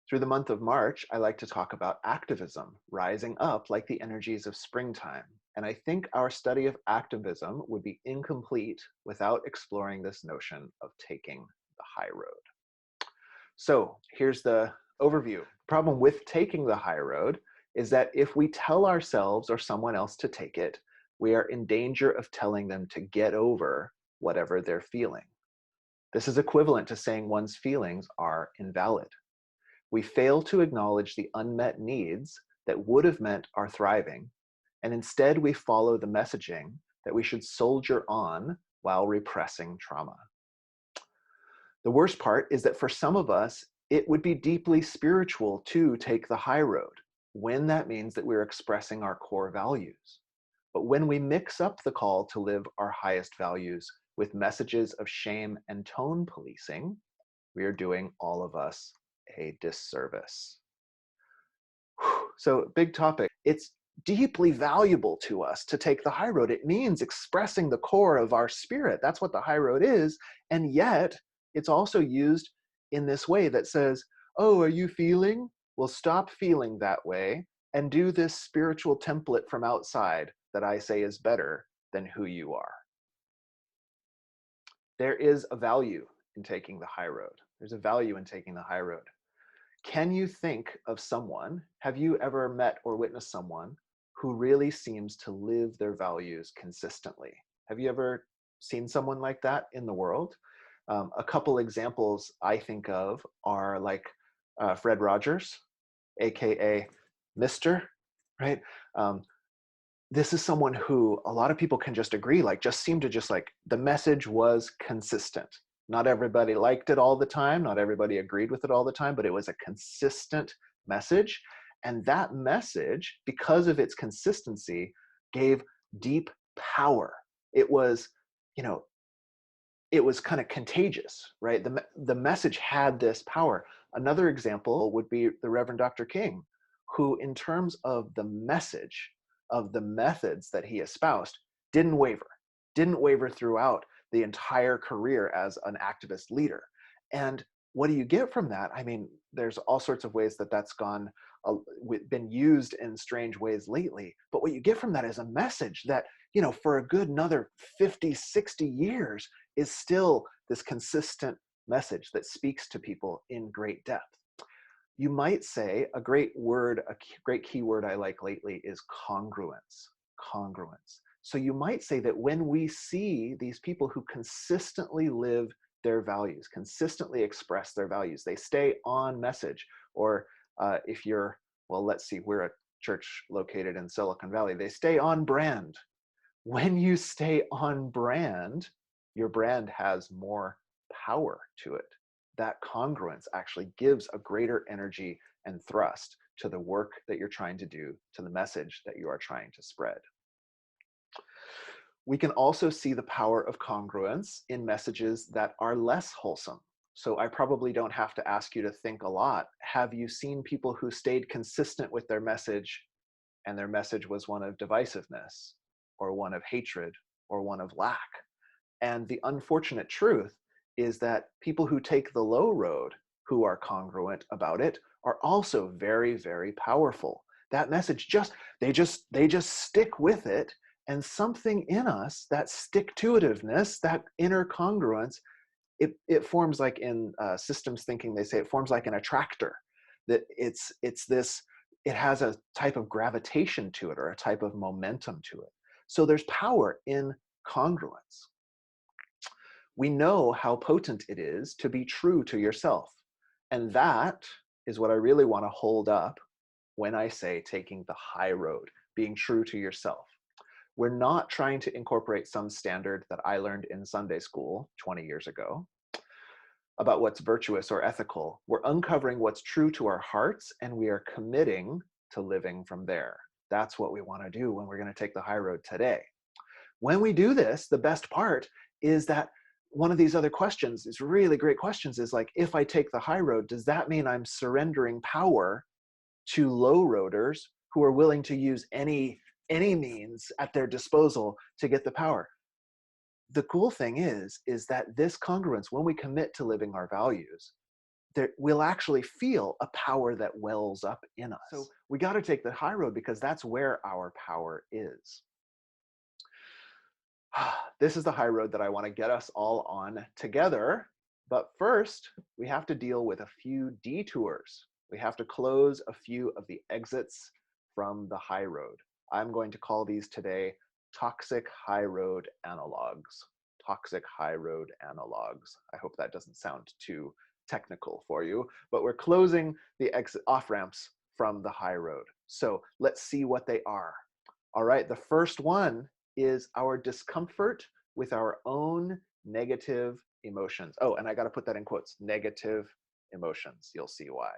Through the month of March, I like to talk about activism, rising up like the energies of springtime. And I think our study of activism would be incomplete without exploring this notion of taking the high road. So here's the overview. Problem with taking the high road is that if we tell ourselves or someone else to take it, we are in danger of telling them to get over whatever they're feeling. This is equivalent to saying one's feelings are invalid. We fail to acknowledge the unmet needs that would have meant our thriving, and instead we follow the messaging that we should soldier on while repressing trauma. The worst part is that for some of us, it would be deeply spiritual to take the high road when that means that we're expressing our core values. But when we mix up the call to live our highest values with messages of shame and tone policing, we are doing all of us a disservice. So, big topic. It's deeply valuable to us to take the high road. It means expressing the core of our spirit. That's what the high road is. And yet, it's also used in this way that says, oh, are you feeling? Well, stop feeling that way and do this spiritual template from outside that I say is better than who you are. There is a value in taking the high road. There's a value in taking the high road. Can you think of someone, have you ever met or witnessed someone who really seems to live their values consistently? Have you ever seen someone like that in the world? A couple examples I think of are like Fred Rogers, AKA Mr., right? This is someone who a lot of people can just agree, like just seem to just like, the message was consistent. Not everybody liked it all the time. Not everybody agreed with it all the time, but it was a consistent message. And that message, because of its consistency, gave deep power. It was, you know, it was kind of contagious, right? The message had this power. Another example would be the Reverend Dr. King, who, in terms of the message, of the methods that he espoused, didn't waver throughout the entire career as an activist leader. And what do you get from that? I mean, there's all sorts of ways that that's been used in strange ways lately. But what you get from that is a message that, you know, for a good another 50, 60 years is still this consistent message that speaks to people in great depth. You might say a great word, a great keyword I like lately is congruence. Congruence. So you might say that when we see these people who consistently live their values, consistently express their values, they stay on message, or if you're, well, let's see, we're a church located in Silicon Valley, they stay on brand. When you stay on brand, your brand has more power to it. That congruence actually gives a greater energy and thrust to the work that you're trying to do, to the message that you are trying to spread. We can also see the power of congruence in messages that are less wholesome. So I probably don't have to ask you to think a lot. Have you seen people who stayed consistent with their message and their message was one of divisiveness or one of hatred or one of lack? And the unfortunate truth is that people who take the low road, who are congruent about it, are also very, very powerful. That message they just stick with it, and something in us, that stick-to-itiveness, that inner congruence, it forms, like in systems thinking, they say it forms like an attractor. That it's this, it has a type of gravitation to it or a type of momentum to it. So there's power in congruence. We know how potent it is to be true to yourself. And that is what I really want to hold up when I say taking the high road, being true to yourself. We're not trying to incorporate some standard that I learned in Sunday school 20 years ago about what's virtuous or ethical. We're uncovering what's true to our hearts, and we are committing to living from there. That's what we want to do when we're going to take the high road today. When we do this, the best part is that one of these other questions, these really great questions, is like, if I take the high road, does that mean I'm surrendering power to low roaders who are willing to use any means at their disposal to get the power? The cool thing is that this congruence, when we commit to living our values, we'll actually feel a power that wells up in us. So we got to take the high road because that's where our power is. This is the high road that I want to get us all on together. But first, we have to deal with a few detours. We have to close a few of the exits from the high road. I'm going to call these today toxic high road analogs. Toxic high road analogs. I hope that doesn't sound too technical for you, but we're closing the exit off ramps from the high road. So let's see what they are. All right, the first one is our discomfort with our own negative emotions. Oh, and I got to put that in quotes, negative emotions. You'll see why.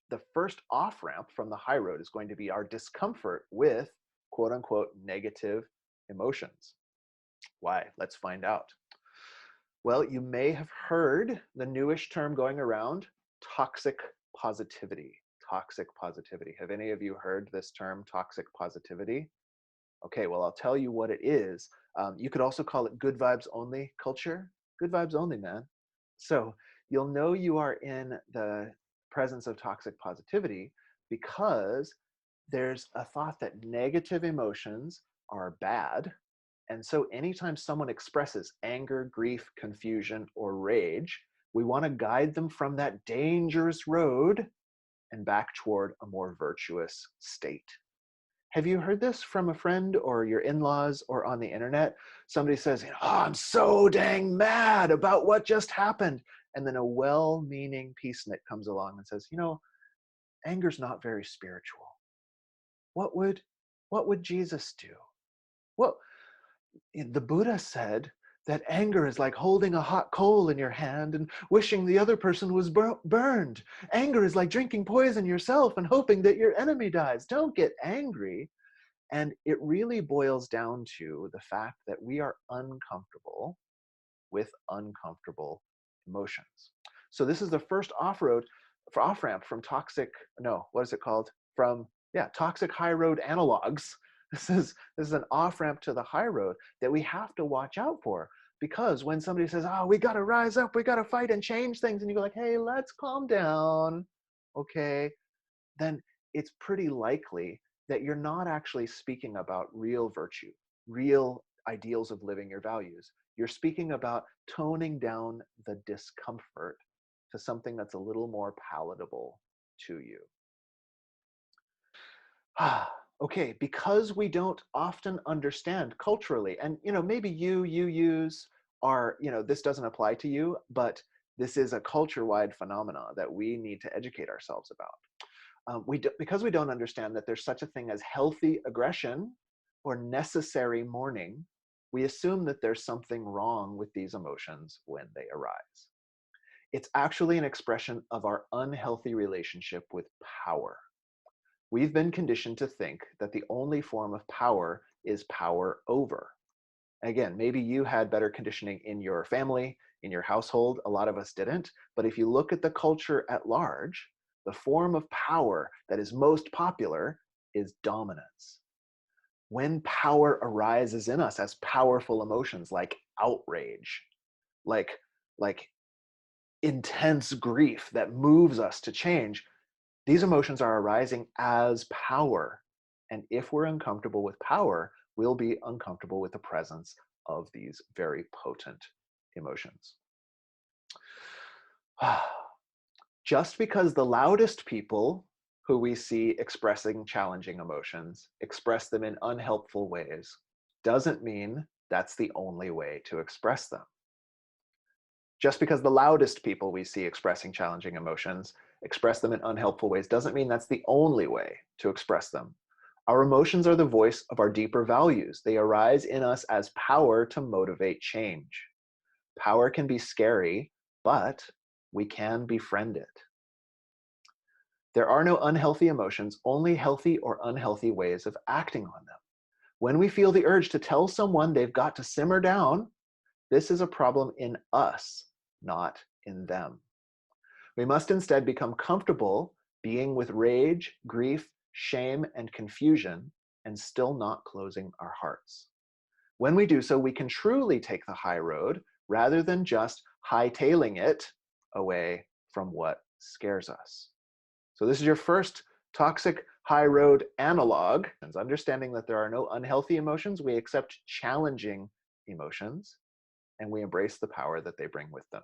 The first off ramp from the high road is going to be our discomfort with quote unquote negative emotions. Why? Let's find out. Well, you may have heard the newish term going around, toxic positivity. Toxic positivity. Have any of you heard this term, toxic positivity? Okay, well, I'll tell you what it is. You could also call it good vibes only culture. Good vibes only, man. So you'll know you are in the presence of toxic positivity because there's a thought that negative emotions are bad. And so anytime someone expresses anger, grief, confusion, or rage, we want to guide them from that dangerous road and back toward a more virtuous state. Have you heard this from a friend or your in-laws or on the internet? Somebody says, oh, I'm so dang mad about what just happened. And then a well-meaning peacenik comes along and says, anger's not very spiritual. What would Jesus do? Well, the Buddha said that anger is like holding a hot coal in your hand and wishing the other person was burned. Anger is like drinking poison yourself and hoping that your enemy dies. Don't get angry. And it really boils down to the fact that we are uncomfortable with uncomfortable emotions. So this is the first off-ramp from toxic, no, what is it called? From, toxic high road analogs. This is an off-ramp to the high road that we have to watch out for, because when somebody says, oh, we got to rise up, we got to fight and change things, and you go like, hey, let's calm down, okay, then it's pretty likely that you're not actually speaking about real virtue, real ideals of living your values. You're speaking about toning down the discomfort to something that's a little more palatable to you. Okay, because we don't often understand culturally, and maybe you use this doesn't apply to you, but this is a culture-wide phenomena that we need to educate ourselves about. Because we don't understand that there's such a thing as healthy aggression or necessary mourning, we assume that there's something wrong with these emotions when they arise. It's actually an expression of our unhealthy relationship with power. We've been conditioned to think that the only form of power is power over. Again, maybe you had better conditioning in your family, in your household. A lot of us didn't. But if you look at the culture at large, the form of power that is most popular is dominance. When power arises in us as powerful emotions like outrage, like intense grief that moves us to change, these emotions are arising as power. And if we're uncomfortable with power, we'll be uncomfortable with the presence of these very potent emotions. Just because the loudest people who we see expressing challenging emotions express them in unhelpful ways doesn't mean that's the only way to express them. Just because the loudest people we see expressing challenging emotions express them in unhelpful ways doesn't mean that's the only way to express them. Our emotions are the voice of our deeper values. They arise in us as power to motivate change. Power can be scary, but we can befriend it. There are no unhealthy emotions, only healthy or unhealthy ways of acting on them. When we feel the urge to tell someone they've got to simmer down, this is a problem in us, not in them. We must instead become comfortable being with rage, grief, shame, and confusion, and still not closing our hearts. When we do so, we can truly take the high road rather than just hightailing it away from what scares us. So this is your first toxic high road analog. Understanding that there are no unhealthy emotions, we accept challenging emotions, and we embrace the power that they bring with them.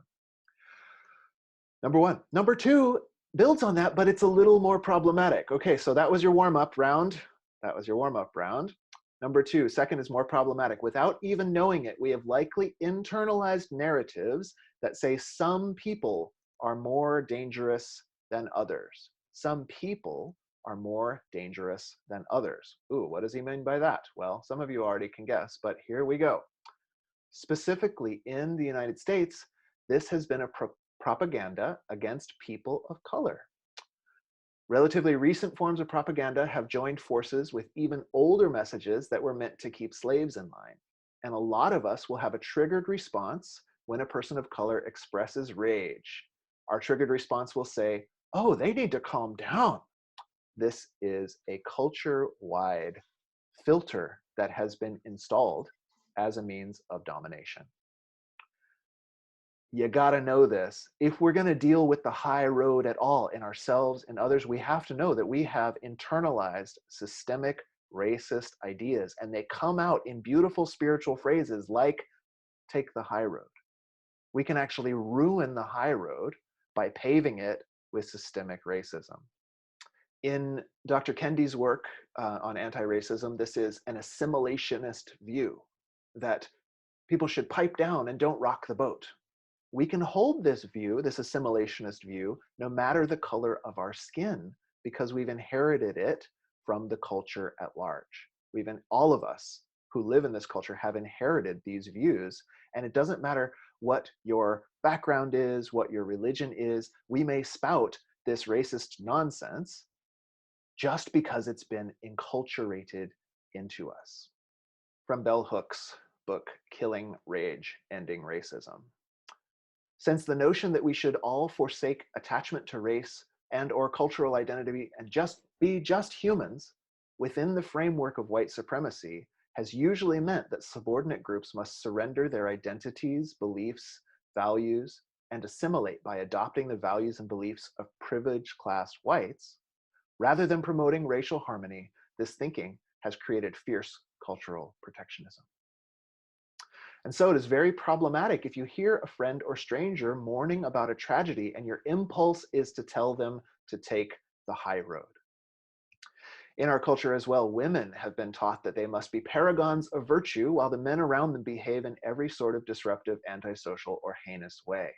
Number one. Number two builds on that, but it's a little more problematic. Okay, so that was your warm-up round. That was your warm-up round. Number two, second is more problematic. Without even knowing it, we have likely internalized narratives that say some people are more dangerous than others. Some people are more dangerous than others. Ooh, what does he mean by that? Well, some of you already can guess, but here we go. Specifically in the United States, this has been a propaganda against people of color. Relatively recent forms of propaganda have joined forces with even older messages that were meant to keep slaves in line. And a lot of us will have a triggered response when a person of color expresses rage. Our triggered response will say, oh, they need to calm down. This is a culture-wide filter that has been installed as a means of domination. You gotta know this. If we're gonna deal with the high road at all in ourselves and others, we have to know that we have internalized systemic racist ideas, and they come out in beautiful spiritual phrases like, take the high road. We can actually ruin the high road by paving it with systemic racism. In Dr. Kendi's work on anti-racism, this is an assimilationist view that people should pipe down and don't rock the boat. We can hold this view, this assimilationist view, no matter the color of our skin, because we've inherited it from the culture at large. All of us who live in this culture have inherited these views, and it doesn't matter what your background is, what your religion is, we may spout this racist nonsense just because it's been enculturated into us. From Bell Hooks' book, Killing Rage, Ending Racism. Since the notion that we should all forsake attachment to race and or cultural identity and just be humans within the framework of white supremacy has usually meant that subordinate groups must surrender their identities, beliefs, values, and assimilate by adopting the values and beliefs of privileged class whites, rather than promoting racial harmony, this thinking has created fierce cultural protectionism. And so it is very problematic if you hear a friend or stranger mourning about a tragedy and your impulse is to tell them to take the high road. In our culture as well, women have been taught that they must be paragons of virtue while the men around them behave in every sort of disruptive, antisocial, or heinous way.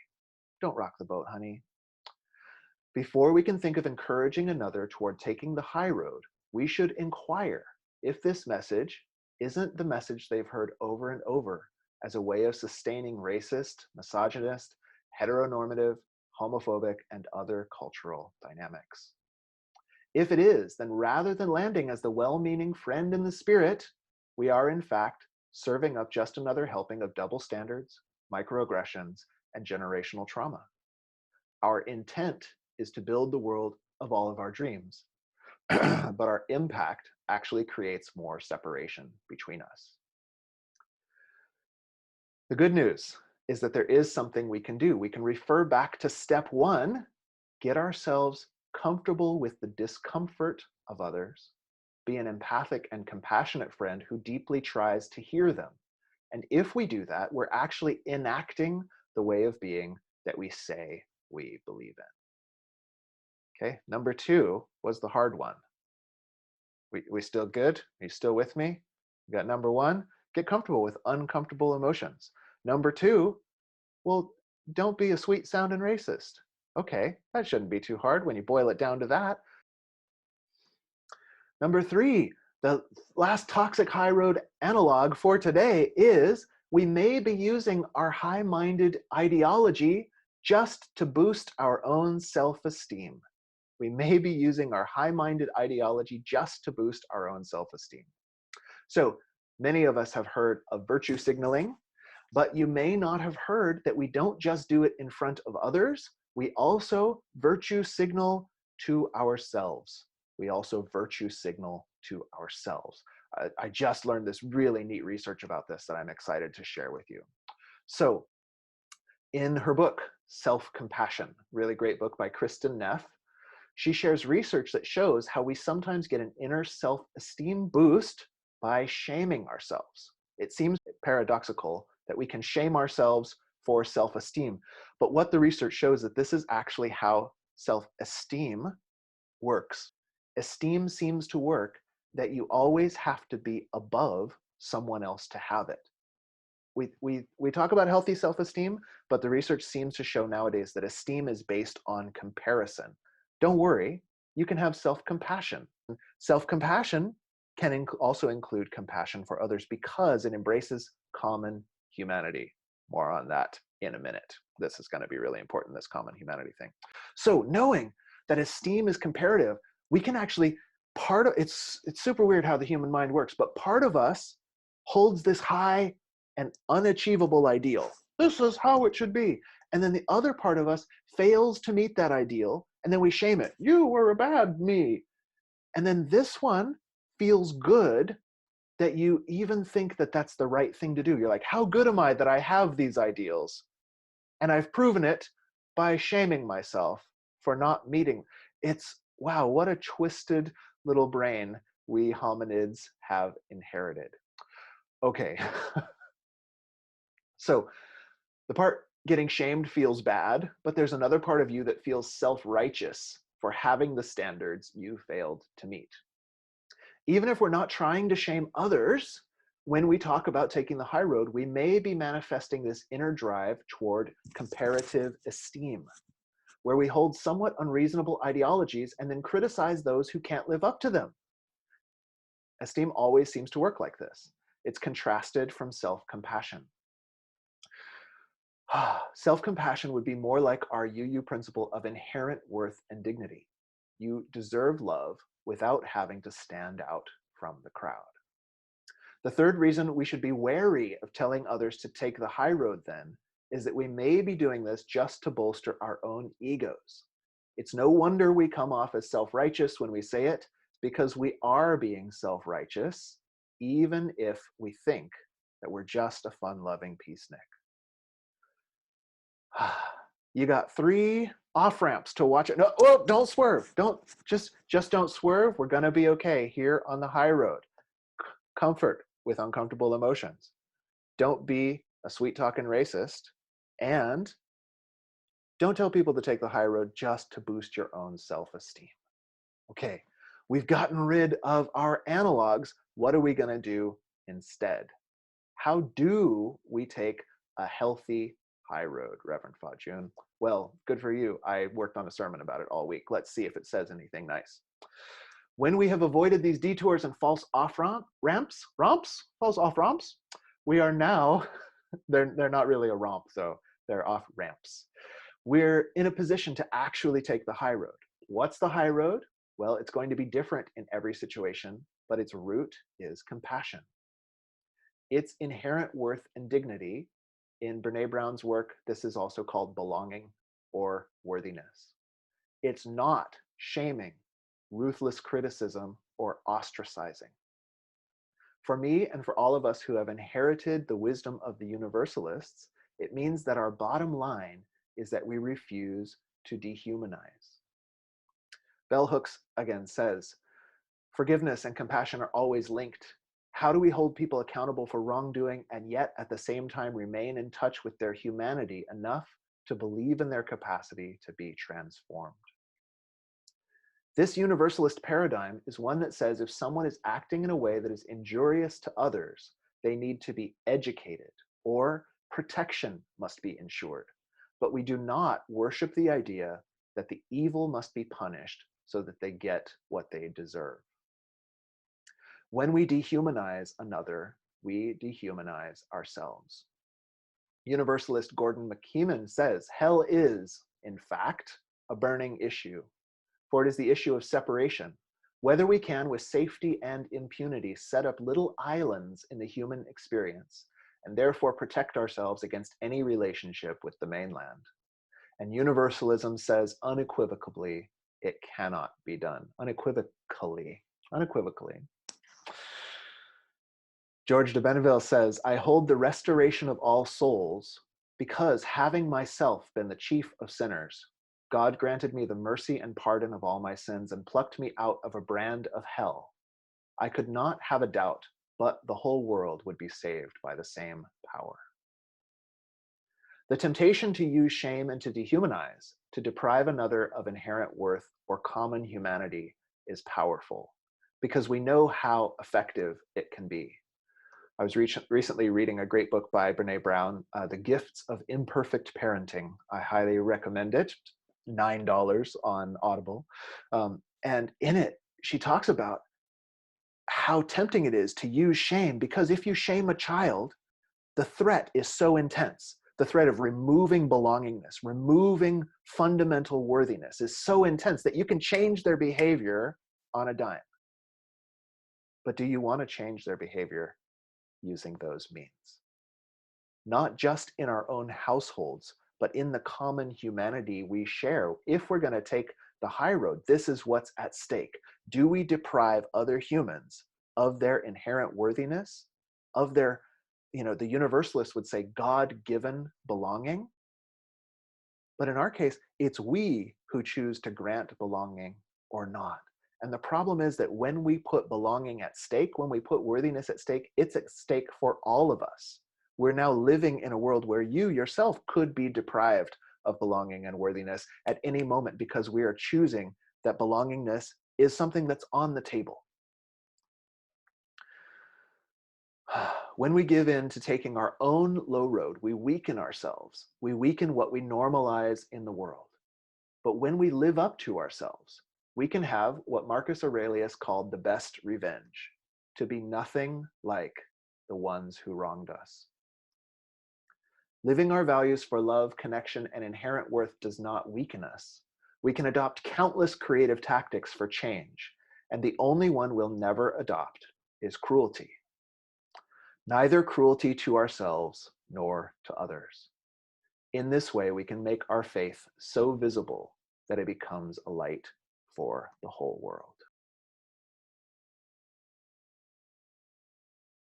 Don't rock the boat, honey. Before we can think of encouraging another toward taking the high road, we should inquire if this message isn't the message they've heard over and over as a way of sustaining racist, misogynist, heteronormative, homophobic, and other cultural dynamics. If it is, then rather than landing as the well-meaning friend in the spirit, we are in fact serving up just another helping of double standards, microaggressions, and generational trauma. Our intent is to build the world of all of our dreams, but our impact actually creates more separation between us. The good news is that there is something we can do. We can refer back to step one, get ourselves comfortable with the discomfort of others, be an empathic and compassionate friend who deeply tries to hear them. And if we do that, we're actually enacting the way of being that we say we believe in. Okay, number two was the hard one. We still good? Are you still with me? We got number one, get comfortable with uncomfortable emotions. Number two, well, don't be a sweet sounding racist. Okay, that shouldn't be too hard when you boil it down to that. Number three, the last toxic high road analog for today is we may be using our high-minded ideology just to boost our own self-esteem. We may be using our high-minded ideology just to boost our own self-esteem. So many of us have heard of virtue signaling, but you may not have heard that we don't just do it in front of others, we also virtue signal to ourselves. We also virtue signal to ourselves. I just learned this really neat research about this that I'm excited to share with you. So in her book, Self-Compassion, really great book by Kristen Neff. She shares research that shows how we sometimes get an inner self-esteem boost by shaming ourselves. It seems paradoxical that we can shame ourselves for self-esteem, but what the research shows that this is actually how self-esteem works. Esteem seems to work that you always have to be above someone else to have it. We talk about healthy self-esteem, but the research seems to show nowadays that esteem is based on comparison. Don't worry, you can have self-compassion. Self-compassion can also include compassion for others because it embraces common humanity. More on that in a minute. This is going to be really important, this common humanity thing. So knowing that esteem is comparative, we can actually, it's super weird how the human mind works, but part of us holds this high and unachievable ideal. This is how it should be. And then the other part of us fails to meet that ideal, and then we shame it. You were a bad me. And then this one feels good that you even think that that's the right thing to do. You're like, how good am I that I have these ideals? And I've proven it by shaming myself for not meeting. It's, wow, what a twisted little brain we hominids have inherited. Okay. So the part getting shamed feels bad, but there's another part of you that feels self-righteous for having the standards you failed to meet. Even if we're not trying to shame others, when we talk about taking the high road, we may be manifesting this inner drive toward comparative esteem, where we hold somewhat unreasonable ideologies and then criticize those who can't live up to them. Esteem always seems to work like this. It's contrasted from self-compassion. Self-compassion would be more like our UU principle of inherent worth and dignity. You deserve love without having to stand out from the crowd. The third reason we should be wary of telling others to take the high road then is that we may be doing this just to bolster our own egos. It's no wonder we come off as self-righteous when we say it, because we are being self-righteous, even if we think that we're just a fun-loving peacenik. You got 3 off-ramps to watch it. No, oh, don't swerve. Just don't swerve. We're gonna be okay here on the high road. Comfort with uncomfortable emotions. Don't be a sweet-talking racist, and don't tell people to take the high road just to boost your own self-esteem. Okay, we've gotten rid of our analogs. What are we gonna do instead? How do we take a healthy high road, Reverend Fa-Jun? Well, good for you. I worked on a sermon about it all week. Let's see if it says anything nice. When we have avoided these detours and false off-ramps, false off-ramps, we are now, they're not really a romp, so they're off-ramps. We're in a position to actually take the high road. What's the high road? Well, it's going to be different in every situation, but its root is compassion. Its inherent worth and dignity. In Brene Brown's work, this is also called belonging or worthiness. It's not shaming, ruthless criticism, or ostracizing. For me and for all of us who have inherited the wisdom of the universalists, it means that our bottom line is that we refuse to dehumanize. Bell Hooks again says, forgiveness and compassion are always linked. How do we hold people accountable for wrongdoing and yet at the same time remain in touch with their humanity enough to believe in their capacity to be transformed? This universalist paradigm is one that says if someone is acting in a way that is injurious to others, they need to be educated or protection must be ensured. But we do not worship the idea that the evil must be punished so that they get what they deserve. When we dehumanize another, we dehumanize ourselves. Universalist Gordon McKeeman says, hell is, in fact, a burning issue, for it is the issue of separation, whether we can, with safety and impunity, set up little islands in the human experience, and therefore protect ourselves against any relationship with the mainland. And universalism says unequivocally, it cannot be done. Unequivocally. George de Benneville says, I hold the restoration of all souls Because having myself been the chief of sinners, God granted me the mercy and pardon of all my sins and plucked me out of a brand of hell. I could not have a doubt, but the whole world would be saved by the same power. The temptation to use shame and to dehumanize, to deprive another of inherent worth or common humanity, is powerful because we know how effective it can be. I was recently reading a great book by Brene Brown, The Gifts of Imperfect Parenting. I highly recommend it. $9 on Audible. And in it, she talks about how tempting it is to use shame, because if you shame a child, the threat is so intense. The threat of removing belongingness, removing fundamental worthiness is so intense that you can change their behavior on a dime. But do you want to change their behavior using those means? Not just in our own households, but in the common humanity we share. If we're going to take the high road, this is what's at stake. Do we deprive other humans of their inherent worthiness, of their, the universalists would say God-given belonging? But in our case, it's we who choose to grant belonging or not. And the problem is that when we put belonging at stake, when we put worthiness at stake, it's at stake for all of us. We're now living in a world where you yourself could be deprived of belonging and worthiness at any moment because we are choosing that belongingness is something that's on the table. When we give in to taking our own low road, we weaken ourselves. We weaken what we normalize in the world. But when we live up to ourselves, we can have what Marcus Aurelius called the best revenge, to be nothing like the ones who wronged us. Living our values for love, connection, and inherent worth does not weaken us. We can adopt countless creative tactics for change, and the only one we'll never adopt is cruelty. Neither cruelty to ourselves nor to others. In this way, we can make our faith so visible that it becomes a light for the whole world.